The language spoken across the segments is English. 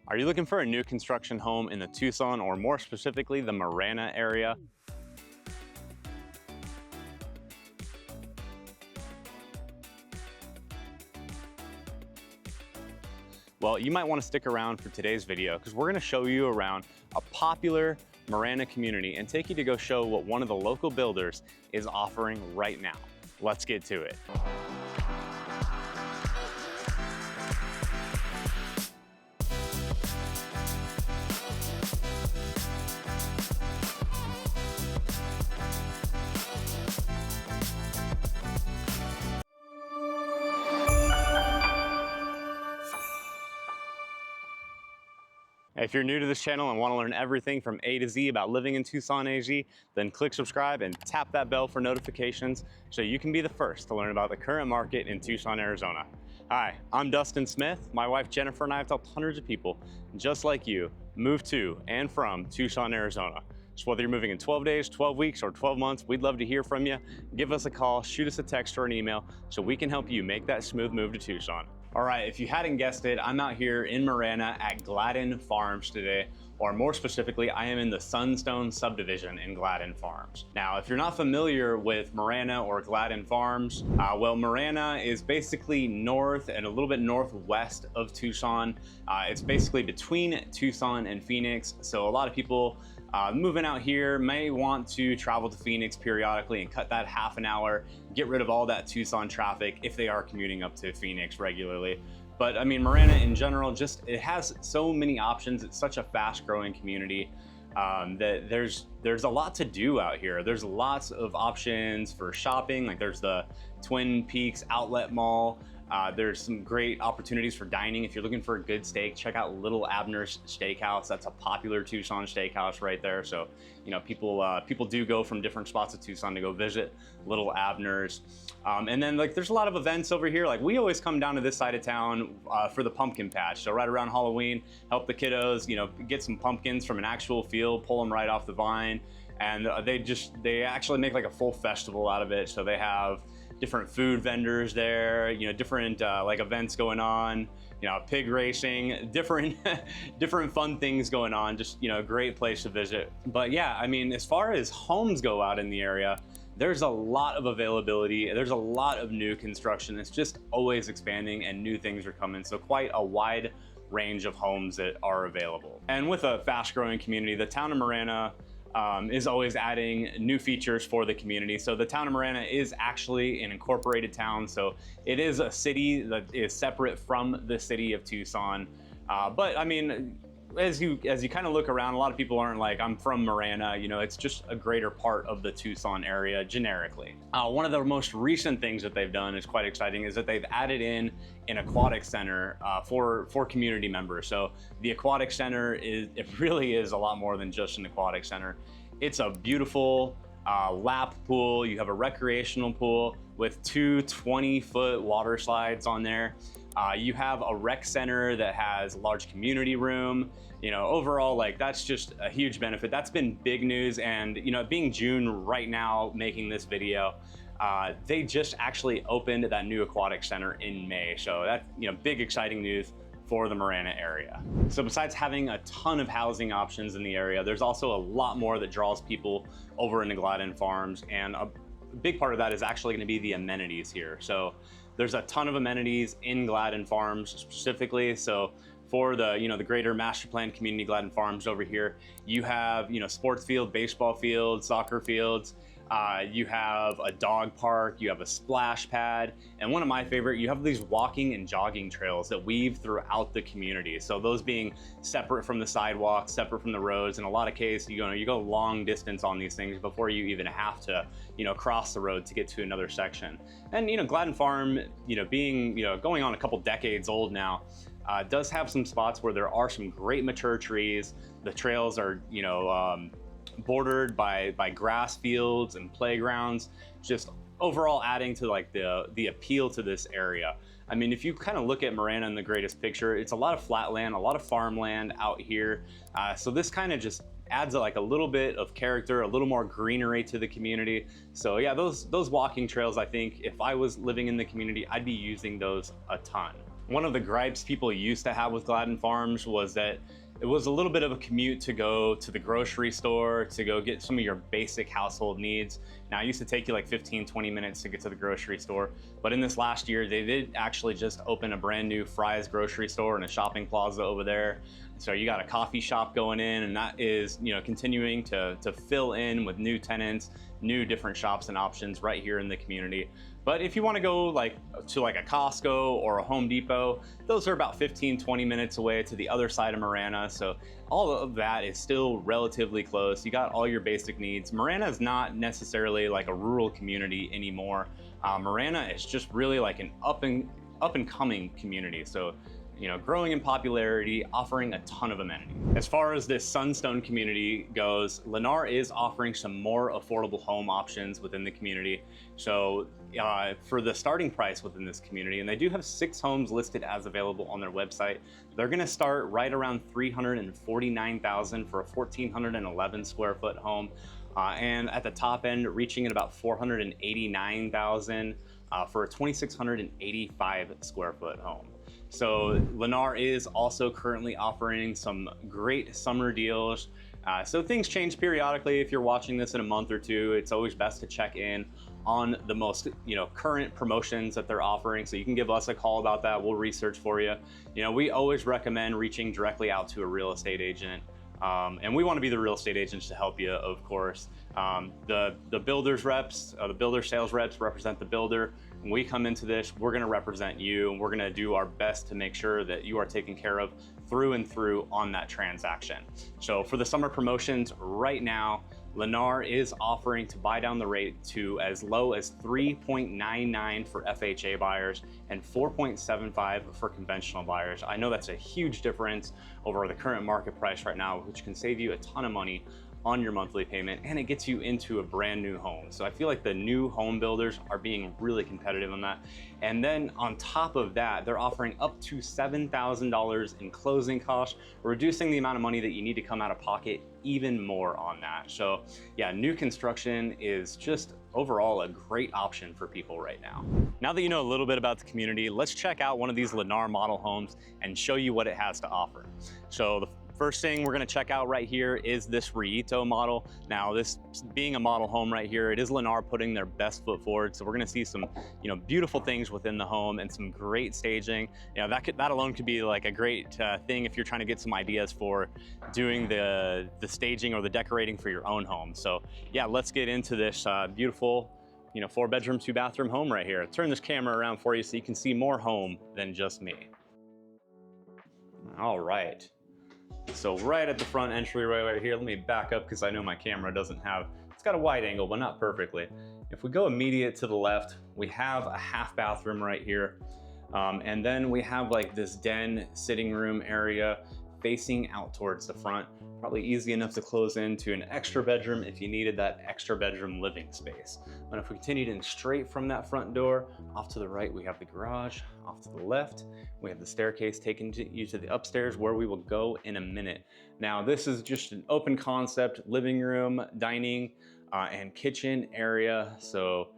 Are you looking for a new construction home in the Tucson, or more specifically the Marana area? Well, you might want to stick around for today's video because we're going to show you around a popular Marana community and take you to go show what one of the local builders is offering right now. Let's get to it. If you're new to this channel and want to learn everything from A to Z about living in Tucson, AZ, then click subscribe and tap that bell for notifications so you can be the first to learn about the current market in Tucson, Arizona. Hi, I'm Dustin Smith. My wife Jennifer and I have helped hundreds of people just like you move to and from Tucson, Arizona. So whether you're moving in 12 days, 12 weeks, or 12 months, we'd love to hear from you. Give us a call, shoot us a text or an email so we can help you make that smooth move to Tucson. All right, if you hadn't guessed it, I'm out here in Marana at Gladden Farms today, or more specifically, I am in the Sunstone subdivision in Gladden Farms. Now, if you're not familiar with Marana or Gladden Farms, well, Marana is basically north and a little bit northwest of Tucson. It's basically between Tucson and Phoenix, so a lot of people moving out here may want to travel to Phoenix periodically and cut that half an hour, get rid of all that Tucson traffic if they are commuting up to Phoenix regularly. But I mean, Marana in general, it has so many options. It's such a fast growing community that there's a lot to do out here. There's lots of options for shopping. Like there's the Twin Peaks Outlet Mall. There's some great opportunities for dining. If you're looking for a good steak, check out Little Abner's Steakhouse. That's a popular Tucson steakhouse right there. So, you know, people do go from different spots of Tucson to go visit Little Abner's. And then like there's a lot of events over here. Like we always come down to this side of town for the pumpkin patch. So right around Halloween, help the kiddos, you know, get some pumpkins from an actual field, pull them right off the vine. And they actually make like a full festival out of it. So they have different food vendors there, you know, different like events going on, you know, pig racing, different fun things going on. Just, you know, a great place to visit. But yeah, I mean, as far as homes go out in the area, there's a lot of availability. There's a lot of new construction. It's just always expanding and new things are coming. So quite a wide range of homes that are available. And with a fast growing community, the town of Marana is always adding new features for the community. So the town of Marana is actually an incorporated town. So it is a city that is separate from the city of Tucson. But I mean, as you kind of look around, a lot of people aren't like, I'm from Marana, you know, it's just a greater part of the Tucson area generically. One of the most recent things that they've done is quite exciting, is that they've added in an aquatic center for community members. So the aquatic center it really is a lot more than just an aquatic center. It's a beautiful lap pool. You have a recreational pool with two 20-foot water slides on there. You have a rec center that has a large community room. You know, overall, like that's just a huge benefit. That's been big news. And, you know, being June right now, making this video, they just actually opened that new aquatic center in May. So that's, you know, big exciting news for the Marana area. So besides having a ton of housing options in the area, there's also a lot more that draws people over into Gladden Farms. And a big part of that is actually gonna be the amenities here. So there's a ton of amenities in Gladden Farms specifically. So for the, you know, the greater master plan community Gladden Farms over here, you have, you know, sports field, baseball field, soccer fields. You have a dog park, you have a splash pad, and one of my favorite, you have these walking and jogging trails that weave throughout the community. So those being separate from the sidewalks, separate from the roads. In a lot of cases, you go long distance on these things before you even have to, you know, cross the road to get to another section. And, you know, Gladden Farm, you know, being, you know, going on a couple decades old now, does have some spots where there are some great mature trees. The trails are, you know, bordered by grass fields and playgrounds, just overall adding to like the appeal to this area. I mean, if you kind of look at Marana in the greatest picture, it's a lot of flat land, a lot of farmland out here. So this kind of just adds like a little bit of character, a little more greenery to the community. So yeah, those walking trails, I think if I was living in the community, I'd be using those a ton. One of the gripes people used to have with Gladden Farms was that it was a little bit of a commute to go to the grocery store to go get some of your basic household needs. Now, it used to take you like 15, 20 minutes to get to the grocery store, but in this last year, they did actually just open a brand new Fry's grocery store and a shopping plaza over there. So you got a coffee shop going in, and that is, continuing to fill in with new tenants, new different shops and options right here in the community. But if you want to go to a Costco or a Home Depot, those are about 15, 20 minutes away to the other side of Marana. So all of that is still relatively close. You got all your basic needs. Marana is not necessarily like a rural community anymore. Marana is just really like an up and coming community. So, growing in popularity, offering a ton of amenity. As far as this Sunstone community goes, Lennar is offering some more affordable home options within the community. So for the starting price within this community, and they do have 6 homes listed as available on their website, they're gonna start right around $349,000 for a 1,411 square foot home. And at the top end, reaching at about $489,000 for a 2,685 square foot home. So Lennar is also currently offering some great summer deals. So things change periodically. If you're watching this in a month or two, it's always best to check in on the most current promotions that they're offering. So you can give us a call about that. We'll research for you. We always recommend reaching directly out to a real estate agent. And we want to be the real estate agents to help you, of course. The builder's reps, the builder sales reps represent the builder. When we come into this, we're going to represent you, and we're going to do our best to make sure that you are taken care of through and through on that transaction. So for the summer promotions right now, Lennar is offering to buy down the rate to as low as 3.99 for FHA buyers and 4.75 for conventional buyers. I know that's a huge difference over the current market price right now, which can save you a ton of money on your monthly payment, and it gets you into a brand new home. So I feel like the new home builders are being really competitive on that. And then on top of that, they're offering up to $7,000 in closing costs, reducing the amount of money that you need to come out of pocket even more on that. So yeah, new construction is just overall a great option for people right now. Now that you know a little bit about the community, let's check out one of these Lennar model homes and show you what it has to offer. So the first thing we're going to check out right here is this Rito model. Now, this being a model home right here, it is Lennar putting their best foot forward. So we're going to see some, beautiful things within the home and some great staging. That alone could be like a great thing if you're trying to get some ideas for doing the staging or the decorating for your own home. So yeah, let's get into this beautiful, 4-bedroom, 2-bathroom home right here. Turn this camera around for you so you can see more home than just me. All right. So right at the front entryway right here, let me back up because I know my camera it's got a wide angle, but not perfectly. If we go immediate to the left, we have a half bathroom right here. And then we have like this den sitting room area facing out towards the front. Probably easy enough to close into an extra bedroom if you needed that extra bedroom living space. And if we continued in straight from that front door, off to the right, we have the garage. Off to the left, we have the staircase taking you to the upstairs where we will go in a minute. Now, this is just an open concept living room, dining, and kitchen area. So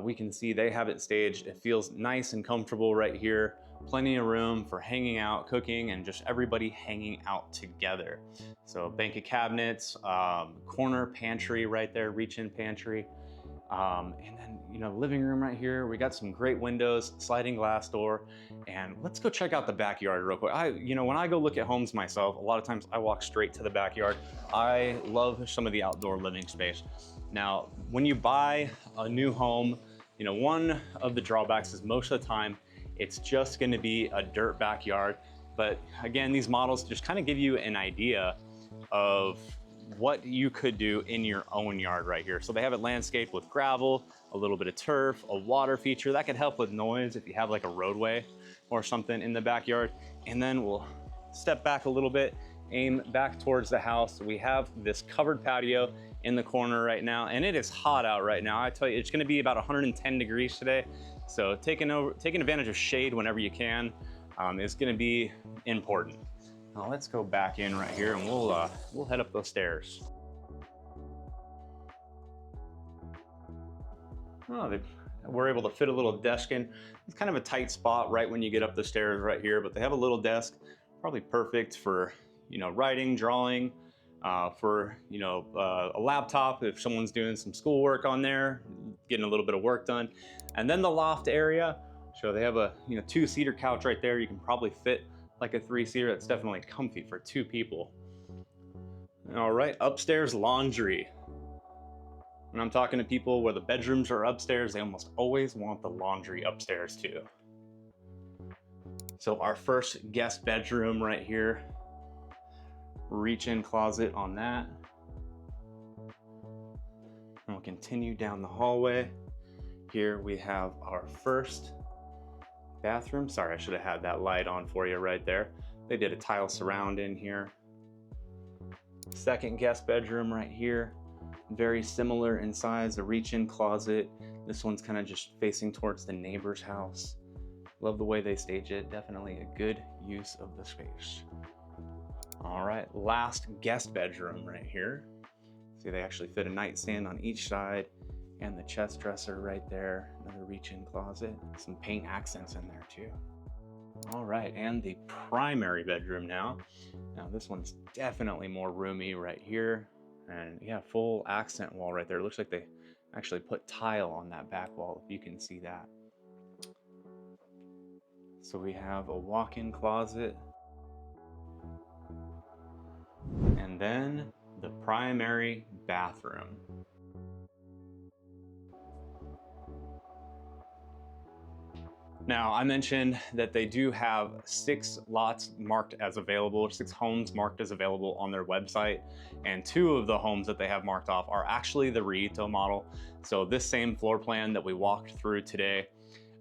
we can see they have it staged. It feels nice and comfortable right here. Plenty of room for hanging out, cooking, and just everybody hanging out together. So bank of cabinets, corner pantry right there, reach-in pantry. And then, living room right here. We got some great windows, sliding glass door. And let's go check out the backyard real quick. When I go look at homes myself, a lot of times I walk straight to the backyard. I love some of the outdoor living space. Now, when you buy a new home, one of the drawbacks is most of the time, it's just gonna be a dirt backyard. But again, these models just kind of give you an idea of what you could do in your own yard right here. So they have it landscaped with gravel, a little bit of turf, a water feature that could help with noise if you have like a roadway or something in the backyard. And then we'll step back a little bit, aim back towards the house. We have this covered patio in the corner right now, and it is hot out right now. I tell you, it's gonna be about 110 degrees today. So taking advantage of shade whenever you can is gonna be important. Now let's go back in right here and we'll head up those stairs. Oh, we're able to fit a little desk in. It's kind of a tight spot right when you get up the stairs right here, but they have a little desk, probably perfect for, you know, writing, drawing, for, you know, a laptop if someone's doing some schoolwork on there, getting a little bit of work done. And then the loft area, so they have a, you know, 2-seater couch right there. You can probably fit like a 3-seater. That's definitely comfy for 2 people. All right, upstairs laundry. When I'm talking to people where the bedrooms are upstairs, they almost always want the laundry upstairs too. So our first guest bedroom right here, reach-in closet on that. And we'll continue down the hallway. Here we have our first bathroom. Sorry, I should have had that light on for you right there. They did a tile surround in here. Second guest bedroom right here. Very similar in size, a reach-in closet. This one's kind of just facing towards the neighbor's house. Love the way they stage it. Definitely a good use of the space. All right, last guest bedroom right here. See, they actually fit a nightstand on each side and the chest dresser right there. Another reach-in closet. Some paint accents in there too. All right, and the primary bedroom now. Now this one's definitely more roomy right here. And yeah, full accent wall right there. It looks like they actually put tile on that back wall, if you can see that. So we have a walk-in closet. And then the primary bathroom. Now, I mentioned that they do have 6 lots marked as available, 6 homes marked as available on their website, and 2 of the homes that they have marked off are actually the Rito model. So this same floor plan that we walked through today,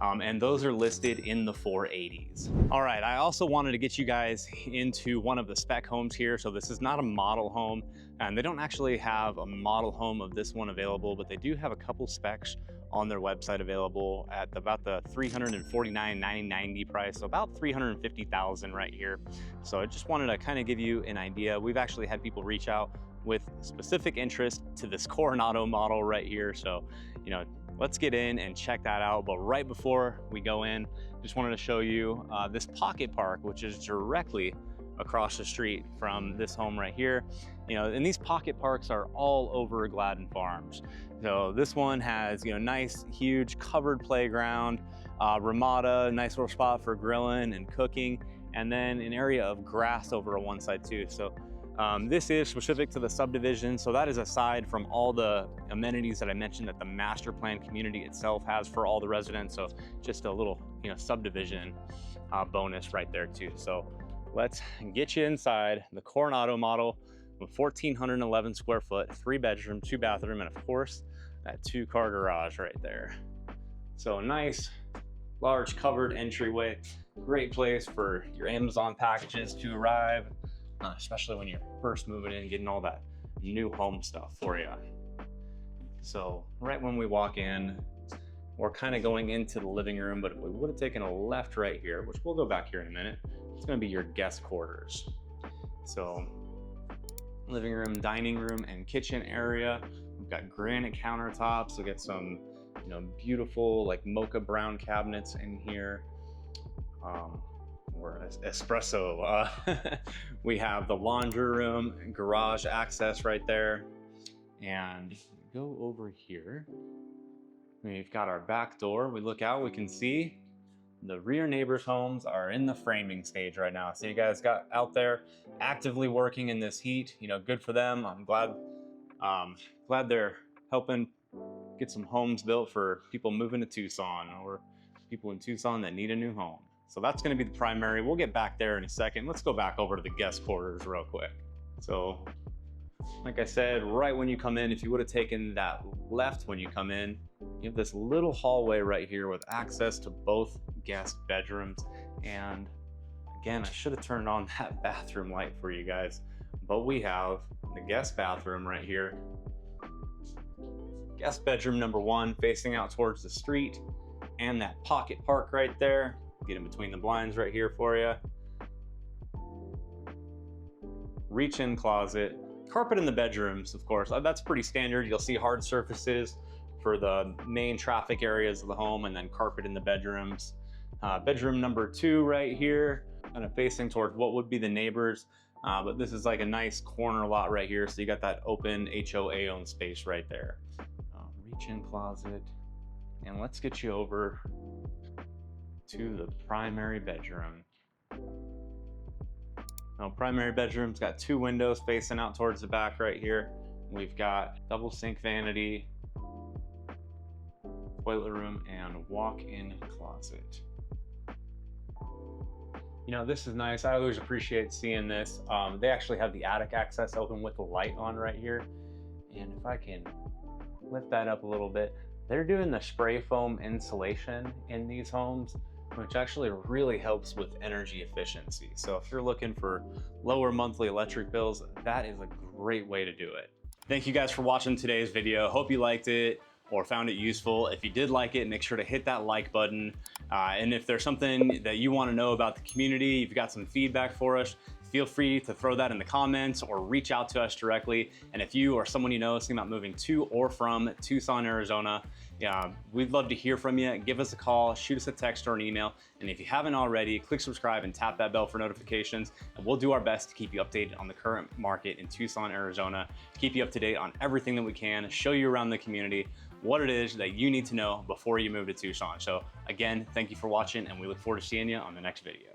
and those are listed in the 480s. All right, I also wanted to get you guys into one of the spec homes here. So this is not a model home, and they don't actually have a model home of this one available, but they do have a couple specs on their website available at about the $349,990 price, so about $350,000 right here. So I just wanted to kind of give you an idea. We've actually had people reach out with specific interest to this Coronado model right here. So, you know, let's get in and check that out. But right before we go in, just wanted to show you this pocket park, which is directly across the street from this home right here. You know, and these pocket parks are all over Gladden Farms. So this one has, you know, nice, huge covered playground, ramada, nice little spot for grilling and cooking, and then an area of grass over on one side too. So this is specific to the subdivision. So that is aside from all the amenities that I mentioned that the master plan community itself has for all the residents. So just a little, you know, subdivision bonus right there too. So let's get you inside the Coronado model with 1,411 square foot, 3 bedroom, 2 bathroom, and of course, that 2-car garage right there. So nice, large covered entryway. Great place for your Amazon packages to arrive, especially when you're first moving in, getting all that new home stuff for you. So right when we walk in, we're kind of going into the living room, but if we would have taken a left right here, which we'll go back here in a minute, it's gonna be your guest quarters. So living room, dining room, and kitchen area. We've got granite countertops. We got some, you know, beautiful like mocha brown cabinets in here. Or espresso. We have the laundry room, garage access right there. And go over here. We've got our back door. We look out, we can see the rear neighbors' homes are in the framing stage right now. So you guys got out there actively working in this heat. You know, good for them. I'm glad they're helping get some homes built for people moving to Tucson or people in Tucson that need a new home. So that's going to be the primary. We'll get back there in a second. Let's go back over to the guest quarters real quick. So like I said, right when you come in, if you would have taken that left when you come in, you have this little hallway right here with access to both guest bedrooms. And again, I should have turned on that bathroom light for you guys, but we have the guest bathroom right here. Guest bedroom number 1 facing out towards the street, and that pocket park right there. Get in between the blinds right here for you. Reach-in closet. Carpet in the bedrooms, of course. That's pretty standard. You'll see hard surfaces for the main traffic areas of the home, and then carpet in the bedrooms. Bedroom number 2 right here, kind of facing towards what would be the neighbors. But this is like a nice corner lot right here. So you got that open HOA owned space right there. Reach-in closet. And let's get you over to the primary bedroom. Now, primary bedroom's got 2 windows facing out towards the back right here. We've got double sink vanity, toilet room, and walk-in closet. You know, this is nice. I always appreciate seeing this. They actually have the attic access open with the light on right here. And if I can lift that up a little bit, they're doing the spray foam insulation in these homes, which actually really helps with energy efficiency. So if you're looking for lower monthly electric bills, that is a great way to do it. Thank you guys for watching today's video. Hope you liked it or found it useful. If you did like it, make sure to hit that like button. And if there's something that you want to know about the community, if you've got some feedback for us, feel free to throw that in the comments or reach out to us directly. And if you or someone you know is thinking about moving to or from Tucson, Arizona, we'd love to hear from you. Give us a call, shoot us a text or an email. And if you haven't already, click subscribe and tap that bell for notifications. And we'll do our best to keep you updated on the current market in Tucson, Arizona, keep you up to date on everything that we can, show you around the community what it is that you need to know before you move to Tucson. So again, thank you for watching, and we look forward to seeing you on the next video.